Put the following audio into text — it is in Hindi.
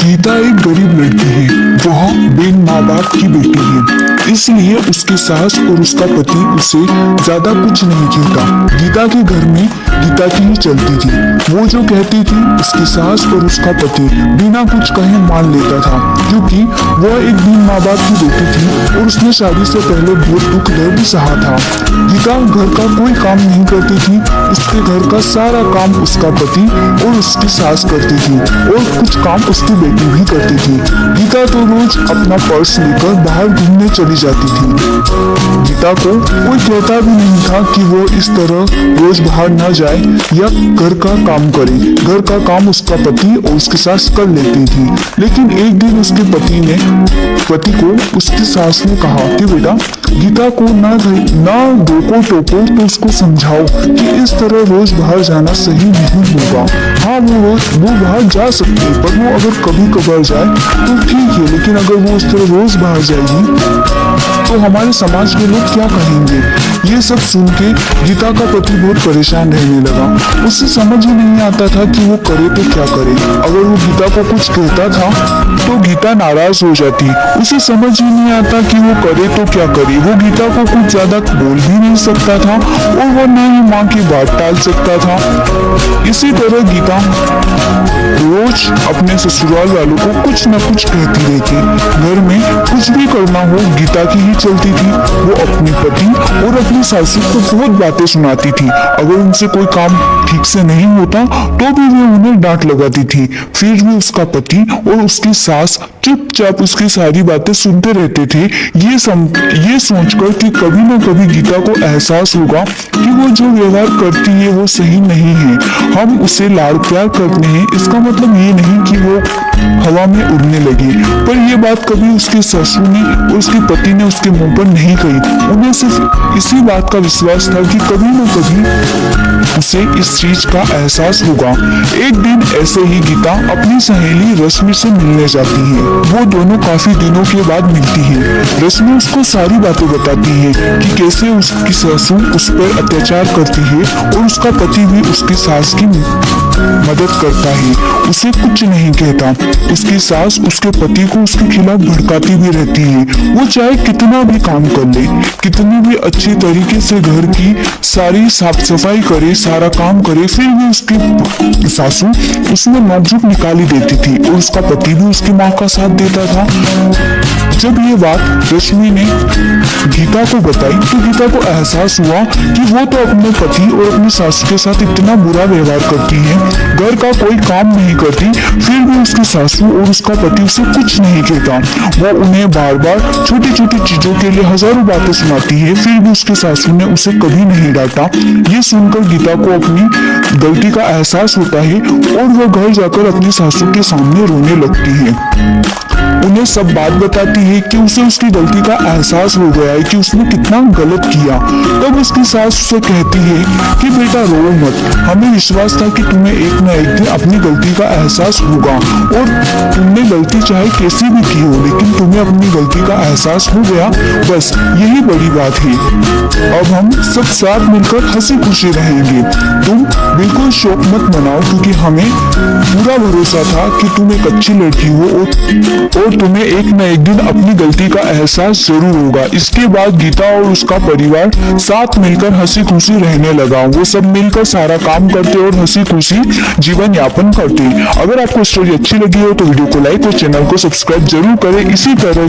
गीता एक गरीब लड़की है, वह बिन माँ बाप की बेटी है, इसलिए उसकी सास और उसका पति उसे ज्यादा कुछ नहीं कहता। गीता के घर में गीता की ही चलती थी। वो जो कहती थी उसकी सास और उसका पति बिना कुछ कहे मान लेता था, क्योंकि वह एक बिन माँ बाप की बेटी थी और उसने शादी से पहले बहुत दुख दर्द सहा था। गीता घर का कोई काम नहीं करती थी, उसके घर का सारा काम उसका पति और उसकी सास करती थी और कुछ काम उसकी बेटी भी करती थी। गीता तो रोज अपना पर्स लेकर बाहर घूमने चली जाती थी। गीता को कोई कहता भी नहीं था कि वो इस तरह रोज बाहर न जाए या घर का काम करे। घर का काम उसका पति और उसकी सास कर लेती थी। लेकिन एक दिन उसके पति को उसकी सास ने कहा कि बेटा, गीता को ना रोको टोको तो उसको समझाओ कि इस तरह रोज बाहर जाना सही नहीं होगा। हाँ, वो बाहर जा सकती है, पर वो अगर कभी कभार जाए तो ठीक है, लेकिन अगर वो उस तरह रोज बाहर जाएगी तो हमारे समाज के लोग क्या कहेंगे। ये सब सुन के गीता का पति बहुत परेशान रहने लगा। उसे समझ ही नहीं आता था कि वो करे तो क्या करे। अगर वो गीता को कुछ कहता था तो गीता नाराज हो जाती। उसे समझ ही नहीं आता कि वो करे तो क्या करे। वो गीता को कुछ ज्यादा बोल भी नहीं सकता था और वो न ही माँ की बात टाल सकता था। इसी तरह गीता रोज अपने ससुराल वालों को कुछ न कुछ कहती रहती। घर में कुछ भी करना हो गीता की ही चलती थी। वो अपने पति और अपनी सासू को बहुत बातें सुनाती थी। अगर उनसे कोई काम ठीक से नहीं होता तो भी वो उन्हें डांट लगाती थी। फिर भी उसका पति और उसकी सास चुपचाप उसकी सारी बातें सुनते रहते थे, ये सोचकर कि कभी न कभी गीता को एहसास होगा कि वो जो व्यवहार करती है वो सही नहीं है। हम उसे लाड़ प्यार करते हैं, इसका मतलब ये नहीं कि वो हवा में उड़ने लगी। पर यह बात कभी उसके ससुर ने और उसके पति ने उसके मुंह पर नहीं कही। उन्हें सिर्फ इसी बात का विश्वास था कि कभी न कभी उसे इस चीज का एहसास होगा। एक दिन ऐसे ही गीता अपनी सहेली रश्मि से मिलने जाती है। वो दोनों काफी दिनों के बाद मिलती है। रश्मि उसको सारी बातें बताती है कि कैसे उसकी सासू उस पर अत्याचार करती है और उसका पति भी उसकी सास की मदद करता है, उसे कुछ नहीं कहता। उसकी सास उसके पति को उसके खिलाफ भड़काती भी रहती है। वो चाहे कितना भी काम कर ले, कितनी भी अच्छी तरीके से घर की सारी साफ सफाई करे, सारा काम करे, फिर भी उसकी सासू उसमें नोकझोंक निकाली देती थी और उसका पति भी उसकी माँ का साथ देता था। जब ये बात रश्मि ने गीता को बताई तो गीता को एहसास हुआ कि वो तो अपने पति और अपनी सासू के साथ इतना बुरा व्यवहार करती है, घर का कोई काम नहीं करती, फिर भी उसकी सासू और उसका पति उसे कुछ नहीं कहता। वो उन्हें बार बार छोटी छोटी चीजों के लिए हजारों बातें सुनाती है, फिर भी उसके सासू ने उसे कभी नहीं डांटा। ये सुनकर गीता को अपनी गलती का एहसास होता है और वह घर जाकर अपनी सासू के सामने रोने लगती है। उन्हें सब बात बताती है कि उसे उसकी गलती का एहसास हो गया है कि उसने कितना गलत किया। तब उसकी सास उसे कहती है कि बेटा रो मत, हमें विश्वास था कि तुम्हें एक न एक दिन अपनी गलती का एहसास होगा और तुमने गलती चाहे कैसी भी की हो, लेकिन तुम्हें अपनी गलती का एहसास हो गया, बस यही बड़ी बात है। अब हम सब साथ मिलकर हंसी खुशी रहेंगे। तुम बिल्कुल शोक मत मनाओ, क्योंकि हमें पूरा भरोसा था कि तुम एक अच्छी लड़की हो और तुम्हें एक न एक दिन अपनी गलती का एहसास जरूर होगा। इसके बाद गीता और उसका परिवार साथ मिलकर हंसी खुशी रहने लगा। वो सब मिलकर सारा काम करते और हंसी खुशी जीवन यापन करते। अगर आपको स्टोरी अच्छी लगी हो तो वीडियो को लाइक और चैनल को सब्सक्राइब जरूर करें। इसी तरह